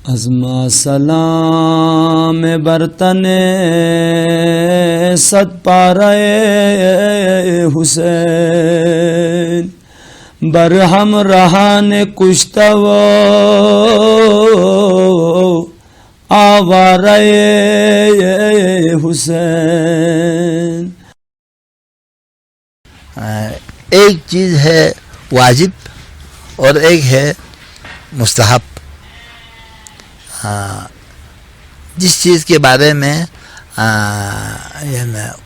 ازما سلام برتن صد پارے حسین برہم رہان کشتو آوارے حسین. ایک چیز ہے واجب اور ایک ہے مستحب. جس چیز کے بارے میں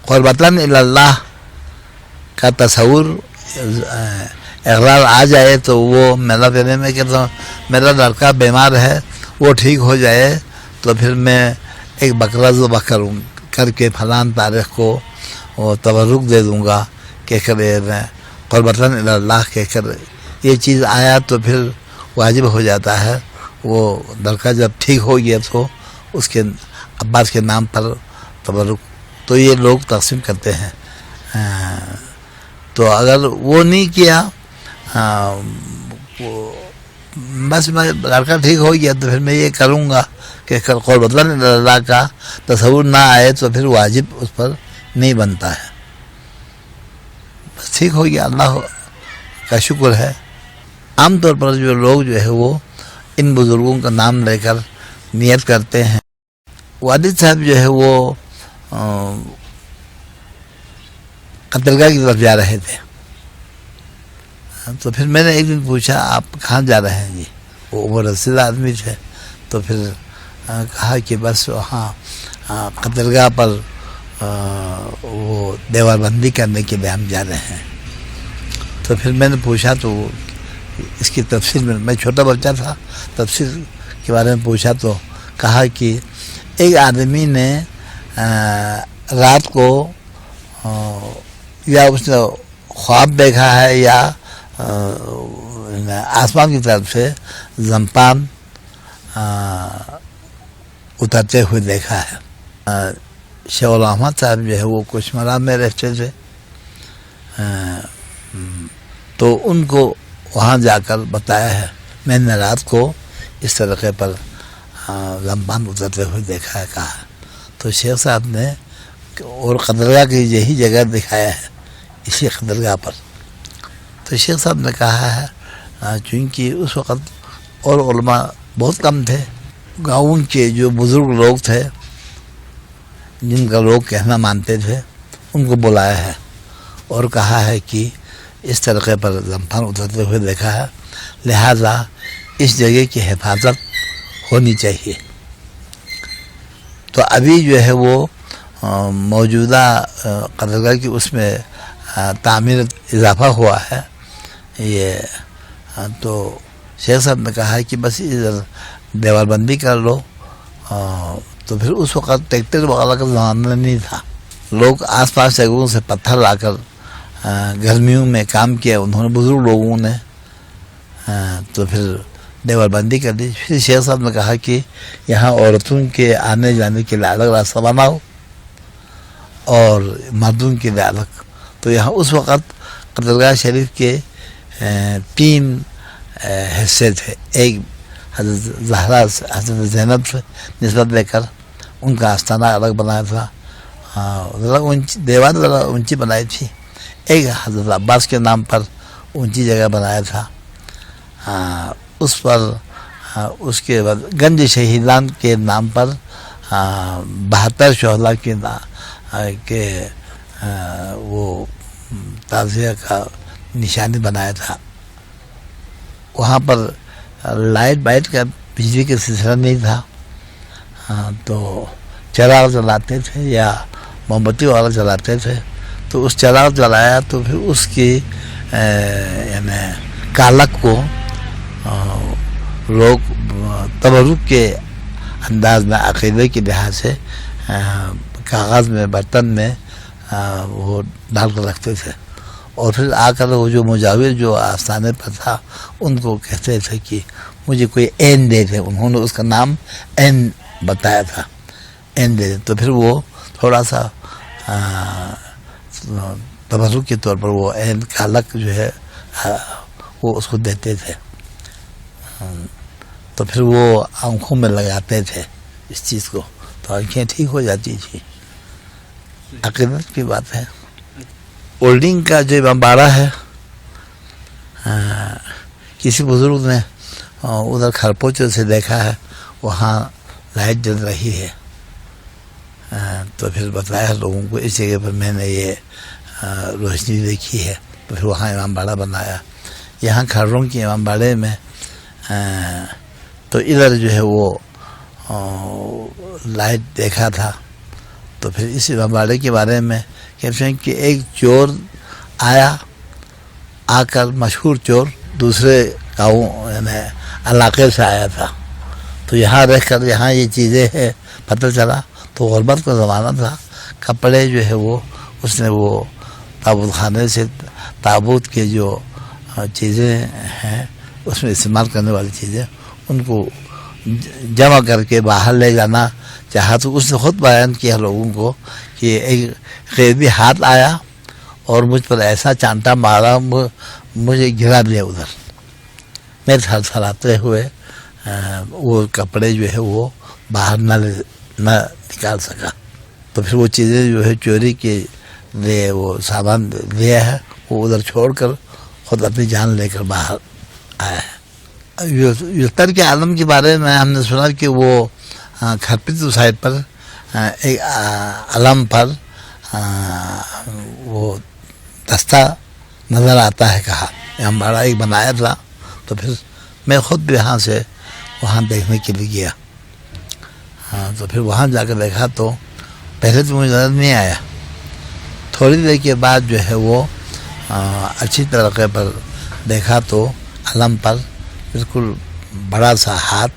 قربتاً اللہ کا تصور اقرار آ جائے تو وہ میں کہتا ہوں میرا لڑکا بیمار ہے وہ ٹھیک ہو جائے تو پھر میں ایک بکرا ذبح کروں کر کے فلاں تاریخ کو وہ تبرک دے دوں گا کہ قربتاً اللہ کہہ کر یہ چیز آیا تو پھر واجب ہو جاتا ہے. وہ لڑکا جب ٹھیک ہو گیا تو اس کے عباس کے نام پر تبرک تو یہ لوگ تقسیم کرتے ہیں. تو اگر وہ نہیں کیا بس میں لڑکا ٹھیک ہو گیا تو پھر میں یہ کروں گا کہ قربتاً اللہ کا تصور نہ آئے تو پھر واجب اس پر نہیں بنتا ہے. بس ٹھیک ہو گیا اللہ کا شکر ہے. عام طور پر جو لوگ جو ہے وہ ان بزرگوں کا نام لے کر نیت کرتے ہیں. والد صاحب جو ہے وہ قتلگاہ کی طرف جا رہے تھے تو پھر میں نے ایک دن پوچھا آپ کہاں جا رہے ہیں جی. وہ رسید آدمی تھے تو پھر کہا کہ بس وہاں قتلگاہ پر وہ دیوار بندی کرنے کے لیے ہم جا رہے ہیں. تو پھر میں نے پوچھا تو اس کی تفصیل میں چھوٹا بچہ تھا تفصیل کے بارے میں پوچھا تو کہا کہ ایک آدمی نے رات کو یا اس نے خواب دیکھا ہے یا آسمان کی طرف سے زمپان اترتے ہوئے دیکھا ہے. شیخ احمد صاحب جو ہے وہ کشمرہ میں رہتے تھے تو ان کو وہاں جا کر بتایا ہے میں نے رات کو اس طریقے پر زمپان اترتے ہوئے دیکھا ہے کہا. تو شیخ صاحب نے اور قدرگاہ کی یہی جگہ دکھایا ہے اسی قدرگاہ پر. تو شیخ صاحب نے کہا ہے چونکہ اس وقت اور علماء بہت کم تھے گاؤں کے جو بزرگ لوگ تھے جن کا لوگ کہنا مانتے تھے ان کو بلایا ہے اور کہا ہے کہ اس طریقے پر زمپان اترتے ہوئے دیکھا ہے لہذا اس جگہ کی حفاظت ہونی چاہیے. تو ابھی جو ہے وہ موجودہ قدرگاہ کی اس میں تعمیر اضافہ ہوا ہے یہ. تو شیخ صاحب نے کہا ہے کہ بس ادھر دیوار بندی کر لو. تو پھر اس وقت ٹریکٹر وغیرہ کا زمانہ نہیں تھا. لوگ آس پاس جگہوں سے پتھر لا کر گرمیوں میں کام کیا انہوں نے بزرگ لوگوں نے. تو پھر دیوار بندی کر دی. پھر شیخ صاحب نے کہا کہ یہاں عورتوں کے آنے جانے کے لیے الگ راستہ بناؤ اور مردوں کے لیے الگ. تو یہاں اس وقت قدرگاہ شریف کے 3 حصے تھے. ایک حضرت زہرا حضرت زینب سے نسبت لے کر ان کا آستانہ الگ بنایا تھا دیوار ذرا اونچی بنائی تھی. ایک حضرت عباس کے نام پر اونچی جگہ بنایا تھا. اس پر اس کے بعد گنج شہیدان کے نام پر 72 شہداء کے وہ تعزیہ کا نشانی بنایا تھا. وہاں پر لائٹ کا بجلی کا سلسلہ نہیں تھا تو چراغ جلاتے تھے یا موم بتی وغیرہ جلاتے تھے. تو اس چراغ جلایا تو پھر اس کی یعنی کالک کو لوگ تبرک کے انداز میں عقیدے کے لحاظ سے کاغذ میں برتن میں وہ ڈال کر رکھتے تھے. اور پھر آ کر وہ جو مجاور جو آستانے پر تھا ان کو کہتے تھے کہ مجھے کوئی عین دے دے. انہوں نے اس کا نام عین بتایا تھا عین دے دے. تو پھر وہ تھوڑا سا تبرک کے طور پر وہ عین کالک جو ہے وہ اس کو دیتے تھے. تو پھر وہ آنکھوں میں لگاتے تھے اس چیز کو، تو آنکھیں ٹھیک ہو جاتی تھی. عقیدت کی بات ہے. اولڈنگ کا جو امام باڑہ ہے، کسی بزرگ نے ادھر کھرپوچے سے دیکھا ہے، وہاں لائٹ جل رہی ہے، تو پھر بتایا لوگوں کو اس جگہ پر میں نے یہ روشنی دیکھی ہے، تو پھر وہاں امام باڑہ بنایا. یہاں کھروں کی امام باڑے میں تو ادھر جو ہے وہ لائٹ دیکھا تھا. تو پھر اس امام باڑے کے بارے میں کہتے ہیں کہ ایک چور آیا، آ کر مشہور چور دوسرے گاؤں یعنی علاقے سے آیا تھا، تو یہاں رہ کر یہاں یہ چیزیں ہے پتہ چلا. تو غربت کا زمانہ تھا، کپڑے جو ہے وہ اس نے وہ تابوت خانے سے تابوت کے جو چیزیں ہیں اس میں استعمال کرنے والی چیزیں ان کو جمع کر کے باہر لے جانا چاہا. تو اس نے خود بیان کیا لوگوں کو کہ ایک غیبی ہاتھ آیا اور مجھ پر ایسا چانٹا مارا، مجھے گرا دیا ادھر. میں تھر تھراتے ہوئے وہ کپڑے جو ہے وہ باہر نہ نکال سکا. تو پھر وہ چیزیں جو ہے چوری کے لیے وہ سامان لیا ہے، وہ ادھر چھوڑ کر خود اپنی جان لے کر باہر آیا ہے. یوتر کے عالم کے بارے میں ہم نے سنا کہ وہ کھرپت سائڈ پر ایک علم پر وہ دستہ نظر آتا ہے، کہا ہم بڑا ایک بنایا تھا. تو پھر میں خود بھی یہاں سے وہاں دیکھنے کے لیے گیا. تو پھر وہاں جا کر دیکھا تو پہلے تو مجھے نظر نہیں آیا، تھوڑی دیر کے بعد جو ہے وہ اچھی طریقے پر دیکھا تو علم پر بالکل بڑا سا ہاتھ،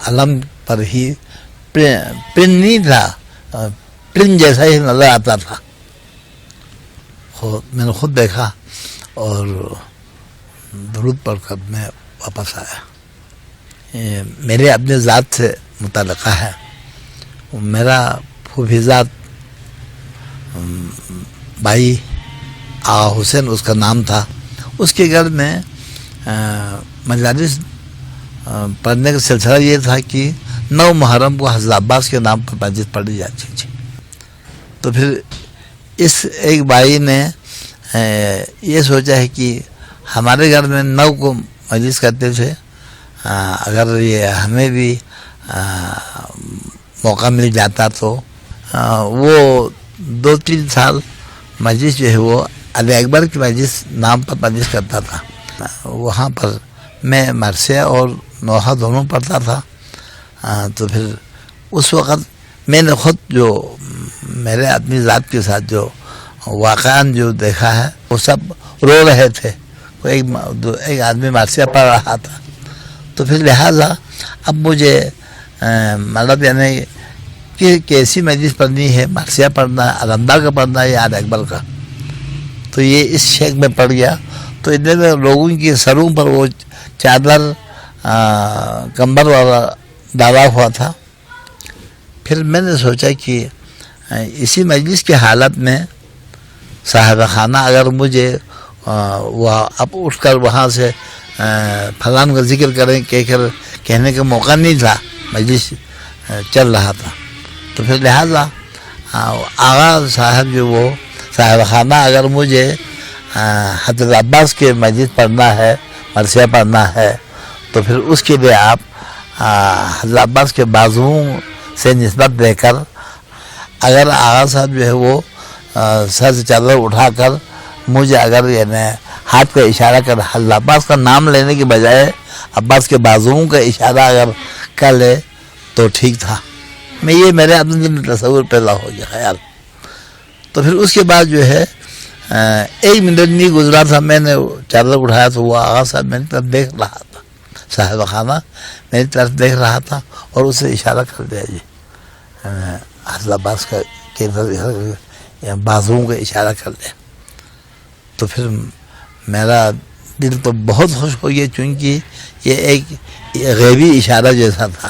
علم پر ہی پرنٹ نہیں تھا، پرنٹ جیسا ہی نظر آتا تھا. میں نے خود دیکھا اور درود پڑھ کر میں واپس آیا. میرے اپنے ذات سے متعلقہ ہے. میرا پھوپھیزاد بھائی آغا حسین اس کا نام تھا، اس کے گھر میں مجالس پڑھنے کا سلسلہ یہ تھا کہ 9 محرم کو حضرت عباس کے نام پر مسجد پڑھی جاتی تھی. تو پھر اس ایک بھائی نے یہ سوچا ہے کہ ہمارے گھر میں 9 کو مجلس کرتے تھے، اگر یہ ہمیں بھی موقع مل جاتا تو وہ 2-3 سال مجلس جو ہے وہ علی اکبر کی مجلس نام پر مجلس کرتا تھا. وہاں پر میں مرثیہ اور نوحہ دونوں پڑھتا تھا. تو پھر اس وقت میں نے خود جو میرے اپنی ذات کے ساتھ جو واقعاً جو دیکھا ہے وہ سب رو رہے تھے. ایک آدمی مرثیہ پڑھ رہا تھا. تو پھر لہٰذا اب مجھے مطلب یعنی کہ کیسی مجلس پڑھنی ہے، مرثیہ پڑھنا ہے، علمدار کا پڑھنا ہے یا علی اکبر کا. تو یہ اس شیخ میں پڑ گیا. تو اتنے میں لوگوں کی سروں پر وہ چادر کمبل والا ڈالا ہوا تھا. پھر میں نے سوچا کہ اسی مجلس کی حالت میں صاحب خانہ اگر مجھے وہ اب اٹھ کر وہاں سے فلان کا ذکر کہنے کا موقع نہیں تھا، مجلس چل رہا تھا. تو پھر لہٰذا آغا صاحب جو وہ صاحب خانہ اگر مجھے حضرت عباس کے مجلس پڑھنا ہے، مرثیہ پڑھنا ہے، تو پھر اس کے لیے آپ حضرت عباس کے بازوؤں سے نسبت دے کر اگر آغا صاحب جو ہے وہ سر سے چادر اٹھا کر مجھے اگر یعنی ہاتھ کا اشارہ کر حضرت عباس کا نام لینے کے بجائے عباس کے بازوؤں کا اشارہ اگر کر لے تو ٹھیک تھا. میں یہ میرے اپنے دل میں تصور پیدا ہو گیا خیال. تو پھر اس کے بعد جو ہے 1 منٹ نہیں گزرا تھا، میں نے چادر اٹھایا تو وہ آغا صاحب میری طرف دیکھ رہا تھا، صاحب خانہ میری طرف دیکھ رہا تھا اور اسے اشارہ کر دیا جی حضرت عباس کا بازوؤں کا اشارہ کر دیا. تو پھر میرا دل تو بہت خوش ہو گیا، چونکہ یہ ایک غیبی اشارہ جیسا تھا.